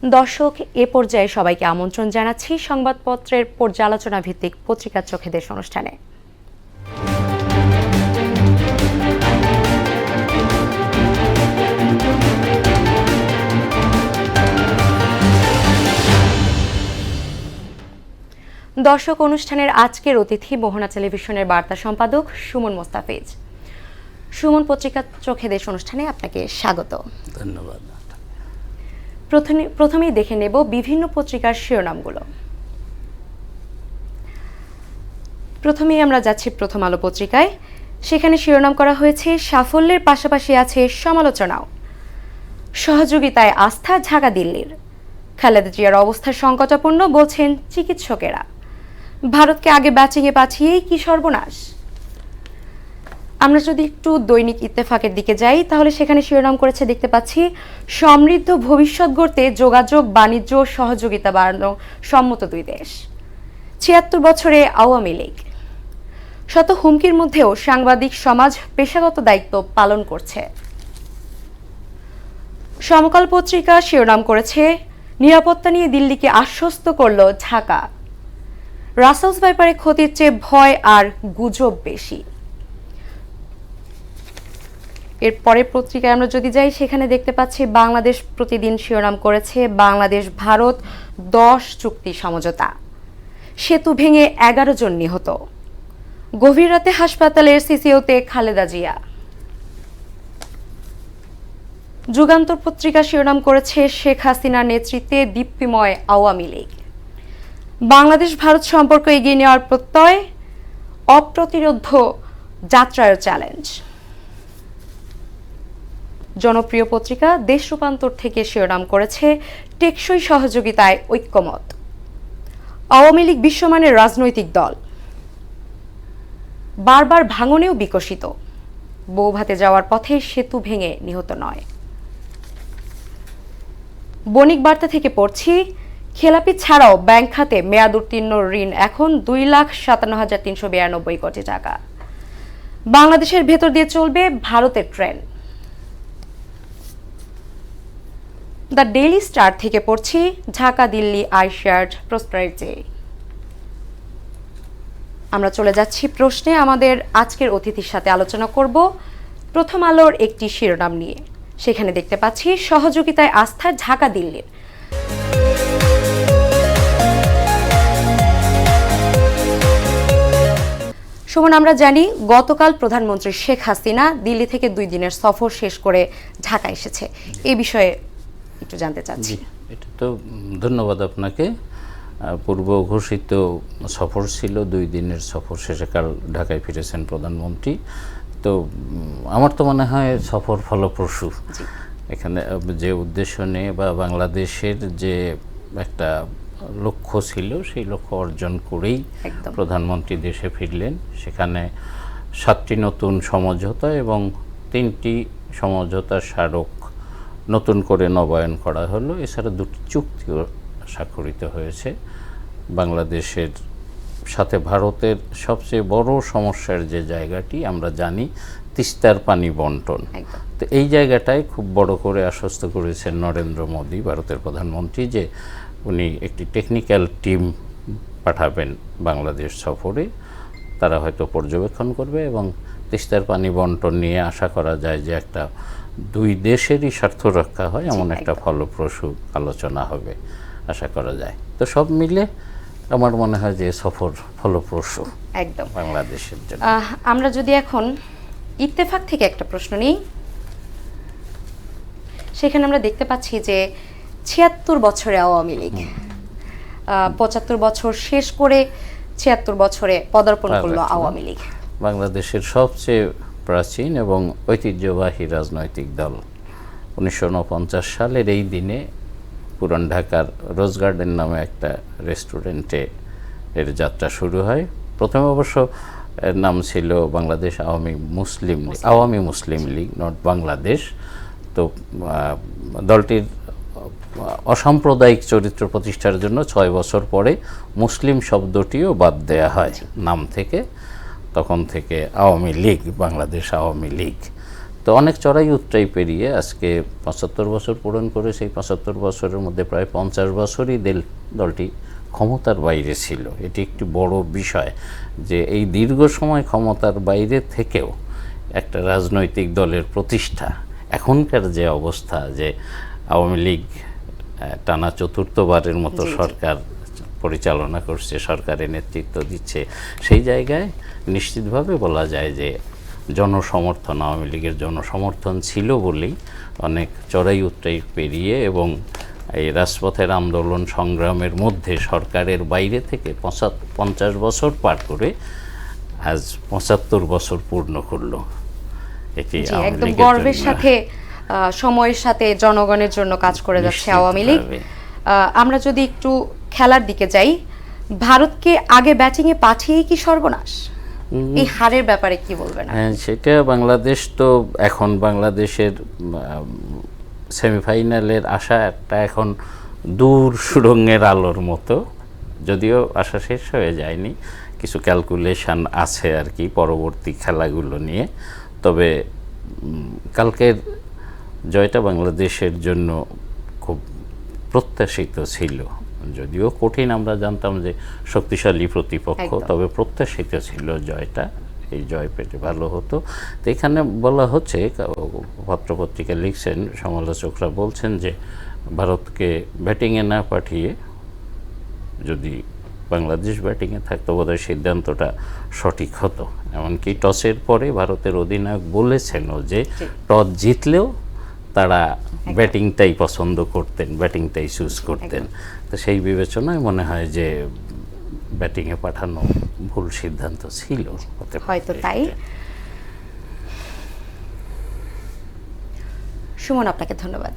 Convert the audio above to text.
দর্শক, এ পর্যায়ে সবাইকে আমন্ত্রণ জানাচ্ছি সংবাদপত্রের পর্যালোচনা ভিত্তিক পত্রিকার চোখে দেশ অনুষ্ঠানে। দর্শক, অনুষ্ঠানের আজকের অতিথি মোহনা টেলিভিশনের বার্তা সম্পাদক সুমন মোস্তাফিজ। সুমন, পত্রিকার চোখে দেশ অনুষ্ঠানে আপনাকে স্বাগত। ধন্যবাদ। প্রথমেই দেখে নেব বিভিন্ন পত্রিকার শিরোনামগুলো। প্রথমেই আমরা যাচ্ছি প্রথম আলো পত্রিকায়। সেখানে শিরোনাম করা হয়েছে সাফল্যের পাশাপাশি আছে সমালোচনাও। সহযোগিতায় আস্থা ঢাকা দিল্লির। খালেদা জিয়ার অবস্থা সংকটাপন্ন বলছেন চিকিৎসকেরা। ভারতকে আগে ব্যাচিংয়ে পাঠিয়েই কি সর্বনাশ। আমরা যদি একটু দৈনিক ইত্তেফাকের দিকে যাই তাহলে সেখানে শিরোনাম করেছে দেখতে পাচ্ছি সমৃদ্ধ ভবিষ্যৎ গড়তে যোগাযোগ, বাণিজ্য সহযোগিতা বাড়ানো সম্মত দুই দেশ। ৭৬ বছরে আওয়ামী লীগ। শত হুমকির মধ্যেও সাংবাদিক সমাজ পেশাগত দায়িত্ব পালন করছে। সমকাল পত্রিকা শিরোনাম করেছে নিরাপত্তা নিয়ে দিল্লিকে আশ্বস্ত করল ঢাকা। রাসেলস ব্যাপারে ক্ষতির চেয়ে ভয় আর গুজব বেশি। এর পরের পত্রিকায় আমরা যদি যাই সেখানে দেখতে পাচ্ছি বাংলাদেশ প্রতিদিন শিরোনাম করেছে বাংলাদেশ ভারত 10 চুক্তি সমঝোতা। সেতু ভেঙে 11 জন নিহত। গভীর রাতে হাসপাতালের সিসিওতে খালেদা জিয়া। যুগান্তর পত্রিকা শিরোনাম করেছে শেখ হাসিনার নেতৃত্বে দীপ্তিময় আওয়ামী লীগ। বাংলাদেশ ভারত সম্পর্ক এগিয়ে নেওয়ার প্রত্যয়, অপ্রতিরোধ্য যাত্রার চ্যালেঞ্জ। জনপ্রিয় পত্রিকা দেশ রূপান্তর থেকে শিরোনাম করেছে টেকসই সহযোগিতায় ঐক্যমত। আওয়ামী লীগ বিশ্বমানের রাজনৈতিক দল, বারবার ভাঙনেও বিকশিত। বৌভাতে যাওয়ার পথে সেতু ভেঙে নিহত নয়। বণিক বার্তা থেকে পড়ছি খেলাপি ছাড়াও ব্যাংক খাতে মেয়াদ উত্তীর্ণ ঋণ এখন 2,57,392 কোটি টাকা। বাংলাদেশের ভেতর দিয়ে চলবে ভারতের ট্রেন। দ্য ডেইলি স্টার থেকে পড়ছি ঢাকা দিল্লি আইশিয়ার্ড প্রসপারিটি। আমরা চলে যাচ্ছি প্রশ্নে। আমাদের আজকের অতিথির সাথে আলোচনা করব প্রথম আলোর একটি শিরোনাম নিয়ে। সেখানে দেখতে পাচ্ছি সহযোগিতায় আস্থা ঢাকা দিল্লির। সুমন, আমরা জানি গতকাল প্রধানমন্ত্রী শেখ হাসিনা দিল্লি থেকে 2 দিনের সফর শেষ করে ঢাকা এসেছে। এই বিষয়ে একটু জানতে চাচ্ছি। এটা তো ধন্যবাদ আপনাকে। পূর্ব ঘোষিত সফর ছিল, 2 দিনের সফর শেষে কাল ঢাকায় ফিরেছেন প্রধানমন্ত্রী। তো আমার তো মনে হয় সফর ফলপ্রসূ। এখানে যে উদ্দেশ্য নিয়ে বা বাংলাদেশের যে একটা লক্ষ্য ছিল সেই লক্ষ্য অর্জন করেই প্রধানমন্ত্রী দেশে ফিরলেন। সেখানে 7টি নতুন সমঝোতা এবং 3টি সমঝোতার স্মারক নতুন করে নবায়ন করা হলো। এছাড়া 2টি চুক্তিও স্বাক্ষরিত হয়েছে। বাংলাদেশের সাথে ভারতের সবচেয়ে বড় সমস্যার যে জায়গাটি আমরা জানি, তিস্তার পানি বন্টন। তো এই জায়গাটায় খুব বড় করে আশ্বস্ত করেছেন নরেন্দ্র মোদী, ভারতের প্রধানমন্ত্রী, যে উনি একটি টেকনিক্যাল টিম পাঠাবেন বাংলাদেশ সফরে। তারা হয়তো পর্যবেক্ষণ করবে এবং তিস্তার পানি বন্টন নিয়ে আশা করা যায় যে একটা 2 দেশেরই স্বার্থ রক্ষা হয় এমন একটা ফলপ্রসূ আলোচনা হবে আশা করা যায়। তো সব মিলে আমার মনে হয় যে সফর ফলপ্রসূ একদম বাংলাদেশের জন্য। আমরা যদি এখন ইত্তেফাক থেকে একটা প্রশ্ন নিই, সেখানে আমরা দেখতে পাচ্ছি যে 76 বছরে আওয়ামী লীগ 75 বছর শেষ করে 76 বছরে পদার্পণ করলো আওয়ামী লীগ। বাংলাদেশের সবচেয়ে প্রাচীন এবং ঐতিহ্যবাহী রাজনৈতিক দল। 1949 সালের এই দিনে পুরান ঢাকার রোজ গার্ডেন নামে একটা রেস্টুরেন্টে এর যাত্রা শুরু হয়। প্রথমে অবশ্য এর নাম ছিল বাংলাদেশ আওয়ামী মুসলিম লীগ, নট বাংলাদেশ। তো দলটির অসাম্প্রদায়িক চরিত্র প্রতিষ্ঠার জন্য 6 বছর পরে মুসলিম শব্দটিও বাদ দেয়া হয় নাম থেকে। তখন থেকে আওয়ামী লীগ, বাংলাদেশ আওয়ামী লীগ। তো অনেক চড়াই উতরাই পেরিয়ে আজকে ৭৫ বছর পূরণ করে, সেই ৭৫ বছরের মধ্যে প্রায় ৫০ বছরই দলটি ক্ষমতার বাইরে ছিল। এটি একটি বড় বিষয় যে এই দীর্ঘ সময় ক্ষমতার বাইরে থেকেও একটা রাজনৈতিক দলের প্রতিষ্ঠা, এখনকার যে অবস্থা যে আওয়ামী লীগ টানা চতুর্থবারের মতো সরকার পরিচালনা করছে, সরকারের নেতৃত্ব দিচ্ছে, সেই জায়গায় নিশ্চিতভাবে বলা যায় যে জনসমর্থন, আওয়ামী লীগের জনসমর্থন ছিল বলেই অনেক চড়াই উতরাই পেরিয়ে এবং এই রাজপথের আন্দোলন সংগ্রামের মধ্যে সরকারের বাইরে থেকে ৫০ বছর পার করে আজ ৭৫ বছর পূর্ণ করলো। এটি জি, আওয়ামী একদম লীগের গর্বের জন্য সাথে সময়ের সাথে জনগণের জন্য কাজ করে যাচ্ছে আওয়ামী লীগ। নিশ্চিতভাবে। আমরা যদি একটু খেলার দিকে যাই, ভারতকে আগে ব্যাটিংয়ে পাঠিয়েই কি সর্বনাশ? এই হারের ব্যাপারে কি বলবেন? হ্যাঁ, সেটা বাংলাদেশ তো এখন বাংলাদেশের সেমিফাইনালের আশাটা এখন দূর সুড়ঙ্গের আলোর মতো, যদিও আশা শেষ হয়ে যায়নি, কিছু ক্যালকুলেশন আছে আর কি পরবর্তী খেলাগুলো নিয়ে। তবে কালকের জয়টা বাংলাদেশের জন্য খুব প্রত্যাশিত ছিল, যদিও কঠিন, আমরা জানতাম যে শক্তিশালী প্রতিপক্ষ, একদম। তবে প্রত্যাশিত ছিল জয়টা, এই জয় পেতে ভালো হতো। তো এখানে বলা হচ্ছে, পত্রপত্রিকা লিখছেন, সমালোচকরা বলছেন যে ভারতকে ব্যাটিংয়ে না পাঠিয়ে যদি বাংলাদেশ ব্যাটিংয়ে থাকতো বোধহয় সিদ্ধান্তটা সঠিক হতো। এমনকি টসের পরে ভারতের অধিনায়ক বলেছেনও যে টস জিতলেও তারা ব্যাটিংটাই পছন্দ করতেন, ব্যাটিংটাই চুজ করতেন। তো সেই বিবেচনায় মনে হয় যে ব্যাটিংয়ে পাঠানো ভুল সিদ্ধান্ত ছিল, হয়তো তাই। সুমন, আপনাকে ধন্যবাদ।